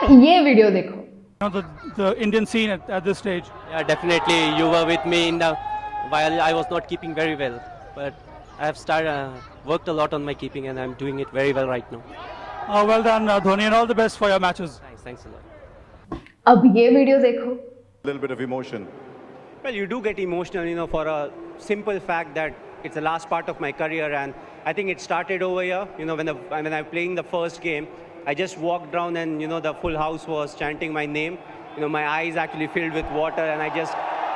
अब ये वीडियो देखो. the Indian scene at this stage. Yeah, definitely. You were with me in the while I was not keeping very well, but I have worked a lot on my keeping, and I'm doing it very well right now. Well done, Dhoni, and all the best for your matches. Thanks a lot. अब ये video देखो. Little bit of emotion. Well, you do get emotional, for a simple fact that it's the last part of my career, and I think it started over here. When I playing the first game, I just walked down, and the full house was chanting my name. My eyes actually filled with water, and I just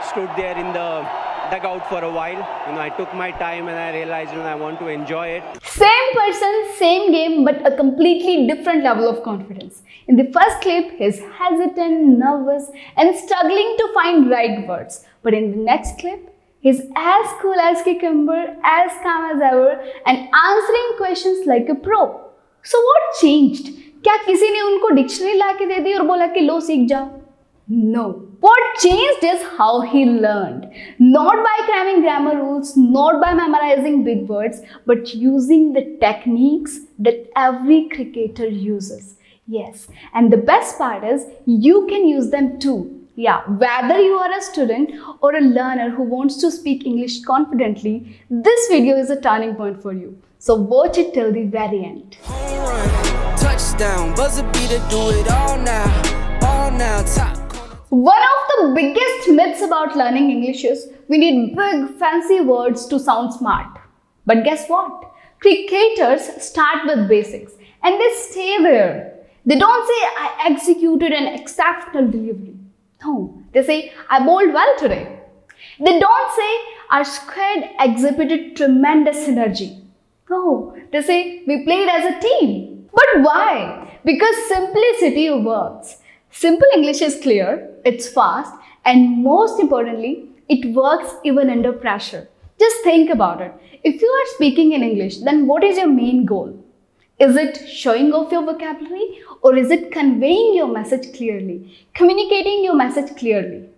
stood there in the dugout for a while. I took my time, and I realized I want to enjoy it. Same person, same game, but a completely different level of confidence. In the first clip, he's hesitant, nervous, and struggling to find right words. But in the next clip, he's as cool as cucumber, as calm as ever, and answering questions like a pro. So what changed? क्या किसी ने उनको dictionary ला के दे दी और बोला कि लो सीख जाओ? No. What changed is how he learned. Not by cramming grammar rules, not by memorizing big words, but using the techniques that every cricketer uses. Yes, and the best part is you can use them too. Yeah, whether you are a student or a learner who wants to speak English confidently, this video is a turning point for you. So watch it till the very end. Touchdown, buzzer beater, do it all now, top. One of the biggest myths about learning English is we need big fancy words to sound smart. But guess what? Cricketers start with basics and they stay there. They don't say I executed an exceptional delivery. No, they say I bowled well today. They don't say our squad exhibited tremendous synergy. No, they say we played as a team. But why? Because simplicity works. Simple English is clear, it's fast, and most importantly, it works even under pressure. Just think about it. If you are speaking in English, then what is your main goal? Is it showing off your vocabulary, or is it conveying your message clearly, communicating your message clearly?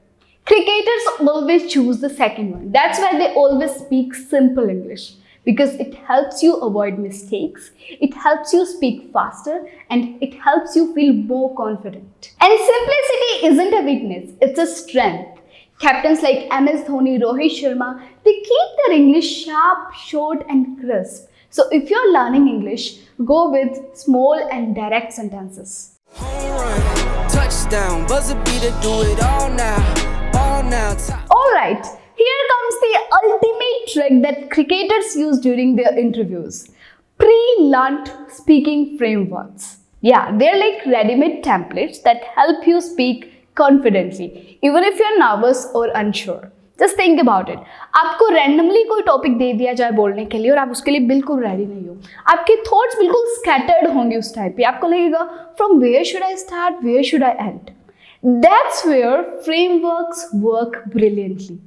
Cricketers always choose the second one. That's why they always speak simple English. Because it helps you avoid mistakes, it helps you speak faster, and it helps you feel more confident. And simplicity isn't a weakness, it's a strength. Captains like MS Dhoni, Rohit Sharma, they keep their English sharp, short, and crisp. So if you're learning English, go with small and direct sentences. Home run, touchdown, buzzer beater, do it all now, top. Alright. Here comes the ultimate trick that cricketers use during their interviews. Pre-learned speaking frameworks. Yeah, they're like ready-made templates that help you speak confidently, even if you're nervous or unsure. Just think about it. आपको randomly कोई topic दे दिया जाए बोलने के लिए और आप उसके लिए बिल्कुल ready नहीं हो. आपके thoughts बिल्कुल scattered होंगे उस टाइप पे. आपको लगेगा from where should I start, where should I end? That's where frameworks work brilliantly.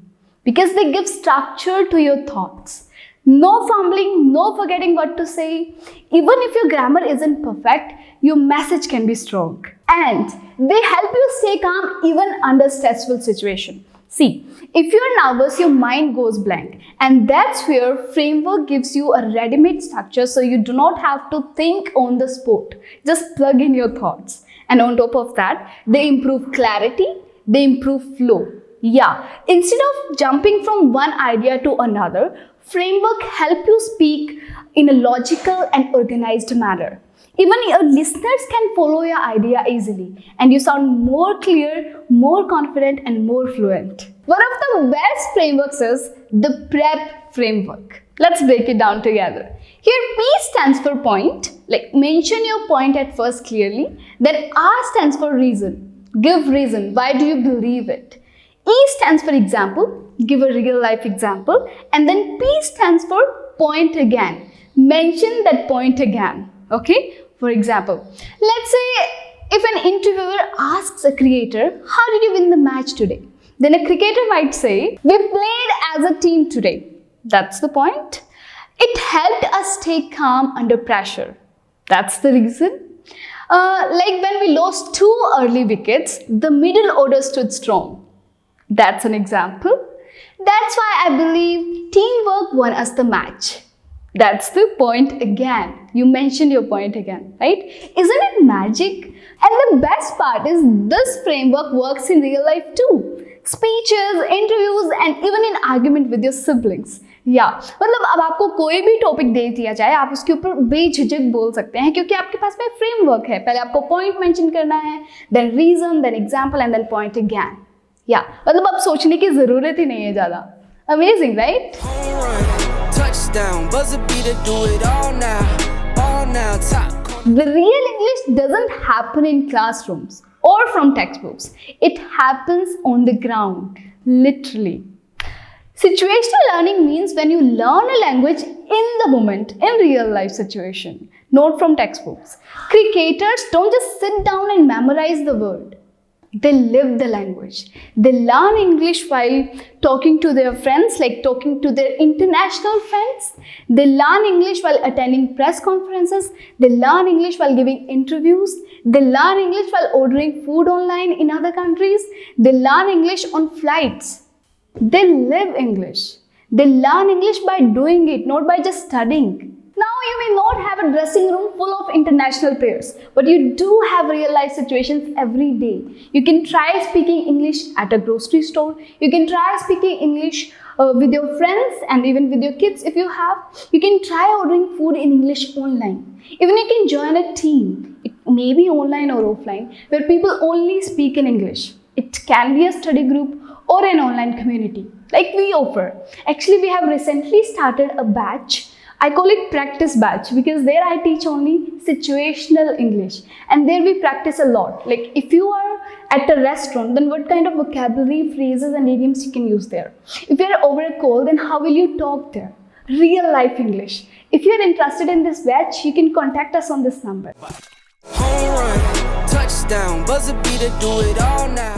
Because they give structure to your thoughts. No fumbling, no forgetting what to say. Even if your grammar isn't perfect, your message can be strong. And they help you stay calm even under stressful situation. See, if you're nervous, your mind goes blank. And that's where framework gives you a ready-made structure so you do not have to think on the spot. Just plug in your thoughts. And on top of that, they improve clarity, they improve flow. Yeah, instead of jumping from one idea to another, framework help you speak in a logical and organized manner. Even your listeners can follow your idea easily and you sound more clear, more confident and more fluent. One of the best frameworks is the PREP framework. Let's break it down together. Here P stands for point, like mention your point at first clearly. Then R stands for reason. Give reason, why do you believe it? E stands for example, give a real life example, and then P stands for point again. Mention that point again, okay? For example, let's say if an interviewer asks a cricketer, how did you win the match today? Then a cricketer might say, we played as a team today. That's the point. It helped us stay calm under pressure. That's the reason. Like when we lost 2 early wickets, the middle order stood strong. That's an example. That's why I believe teamwork won us the match. That's the point again. You mentioned your point again, right? Isn't it magic? And the best part is this framework works in real life too. Speeches, interviews and even in argument with your siblings. मतलब अब आपको कोई भी topic दे दिया जाए, आप उसके ऊपर बेझिझक बोल सकते हैं क्योंकि आपके पास में फ्रेमवर्क है. पहले आपको पॉइंट मेंशन करना है, then reason, then example and then point again. मतलब अब सोचने की जरूरत ही नहीं है ज्यादा. Amazing, right? Touchdown, buzzer beater, do it all now, top. The real English doesn't happen in classrooms or from textbooks. It happens on the ground, literally. Situational learning means when you learn a language in the moment, in real life situation, not from textbooks. Cricketers don't just sit down and memorize the word. They live the language. They learn English while talking to their friends, like talking to their international friends. They learn English while attending press conferences. They learn English while giving interviews. They learn English while ordering food online in other countries. They learn English on flights. They live English. They learn English by doing it, not by just studying. Now, you may not have a dressing room full of international players, but you do have real life situations every day. You can try speaking English at a grocery store. You can try speaking English with your friends and even with your kids if you have. You can try ordering food in English online. Even you can join a team, it may be online or offline, where people only speak in English. It can be a study group or an online community like we offer. Actually, we have recently started a batch. I call it practice batch because there I teach only situational English and there we practice a lot. Like if you are at a restaurant, then what kind of vocabulary, phrases and idioms you can use there. If you are over a call, then how will you talk there? Real life English. If you are interested in this batch, you can contact us on this number. Home run, touchdown, buzzer beater, do it all now.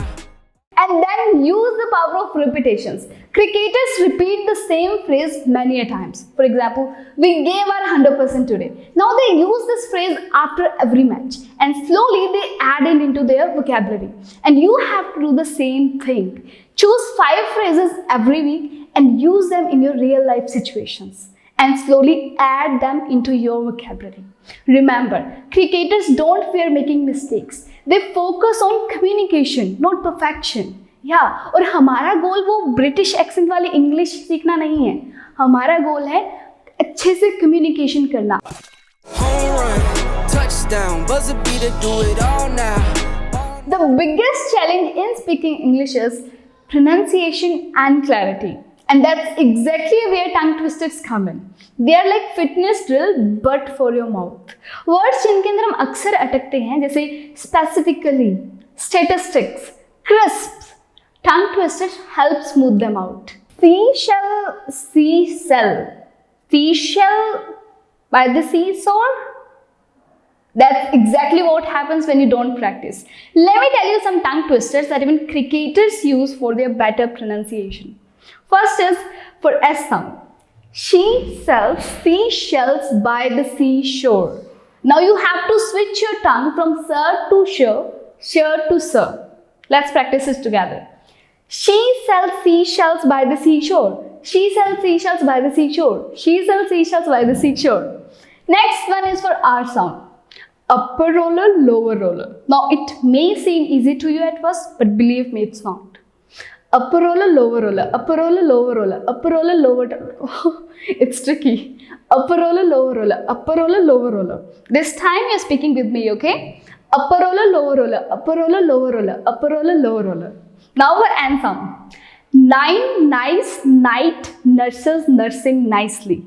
And then use the power of repetitions. Cricketers repeat the same phrase many a times. For example, we gave our 100% today. Now they use this phrase after every match and slowly they add it into their vocabulary. And you have to do the same thing. Choose 5 phrases every week and use them in your real life situations and slowly add them into your vocabulary. Remember, cricketers don't fear making mistakes. They focus on communication, not perfection. और हमारा गोल वो British accent वाली English सीखना नहीं है. हमारा गोल है अच्छे से कम्युनिकेशन करना. Home run, touchdown, buzzer beater, do it all now. The biggest challenge in speaking English is pronunciation and clarity. And that's exactly where tongue twisters come in. They are like fitness drill but for your mouth. Words जिनके अंदर हम अक्सर अटकते हैं जैसे specifically, statistics, crisp. Tongue twisters help smooth them out. Seashell. By the seashore? That's exactly what happens when you don't practice. Let me tell you some tongue twisters that even cricketers use for their better pronunciation. First is for S sound. She sells seashells by the seashore. Now you have to switch your tongue from sir to sure to sir. Let's practice this together. She sells seashells by the seashore. She sells seashells by the seashore. She sells seashells by the seashore. Next one is for R sound. Upper roller, lower roller. Now it may seem easy to you at first, but believe me, it's not. Upper roller, lower roller. Upper roller, lower roller. Upper roller, lower roller. It's tricky. Upper roller, lower roller. Upper roller, lower roller. This time you're speaking with me, okay? Upper roller, lower roller. Upper roller, lower roller. Upper roller, lower roller. Now for N sound. 9 nice night nurses nursing nicely.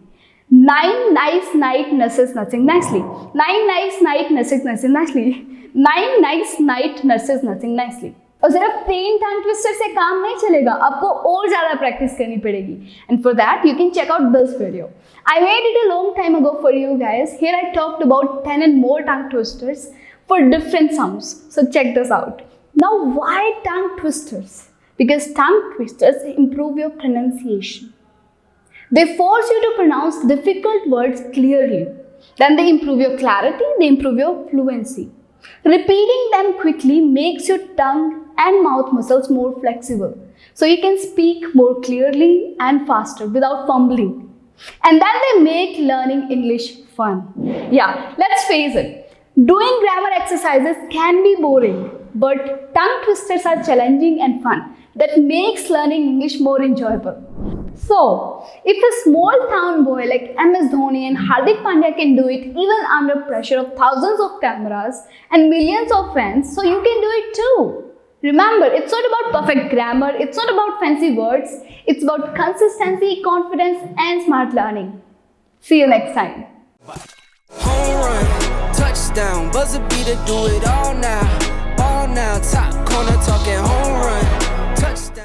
9 nice night nurses nursing nicely. 9 nice night nurses nursing nicely. 9 nice night nurses nursing nicely. और सिर्फ plane tongue twister से काम नहीं चलेगा, आपको और ज़्यादा practice करनी पड़ेगी. And for that, you can check out this video. I made it a long time ago for you guys. Here I talked about 10 and more tongue twisters for different sounds. So check this out. Now, why tongue twisters? Because tongue twisters improve your pronunciation. They force you to pronounce difficult words clearly. Then they improve your clarity, they improve your fluency. Repeating them quickly makes your tongue and mouth muscles more flexible. So you can speak more clearly and faster without fumbling. And then they make learning English fun. Let's face it. Doing grammar exercises can be boring, but tongue twisters are challenging and fun that makes learning English more enjoyable. So, if a small town boy like MS Dhoni and Hardik Pandya can do it even under pressure of thousands of cameras and millions of fans, so you can do it too. Remember, it's not about perfect grammar, it's not about fancy words, it's about consistency, confidence, and smart learning. See you next time. Home run, touchdown, buzzer beater, do it all now, top corner talking home run, touchdown.